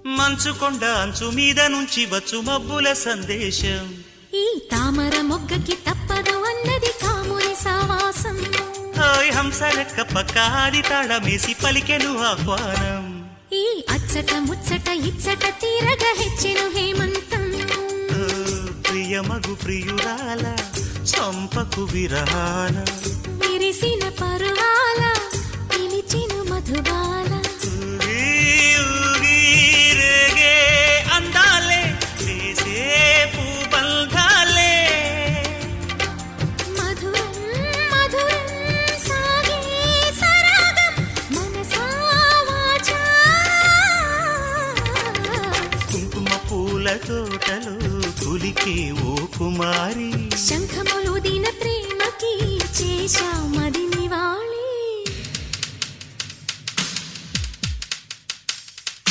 మంచుకొండ అంచు మీద నుంచి వచ్చు మబ్బుల సందేశం. ఈ తామర మొగ్గకి తప్పదు అన్నది కాముని సావాసం. హాయ్ హంసరెక్క పక్కాది తాళమేసి పలికెను ఆహ్వానం. ఈ అచ్చట ముచ్చట ఇచ్చట తీరగా హెచ్చెను హేమంతం. ప్రియమగు ప్రియురాల చంపకు విరహాల విరిసిన పరువాల పిలిచిన మధుబాల. రేగే అందాలే వేసే పూబంధాలే మధురం మధురం సాగే సరాగం మనసా వాచా. కుంకుమ పూల తోటలో కులికే ఓ కుమారి. శంఖములు దిన ప్రేమకి చేశా మదినివాడి.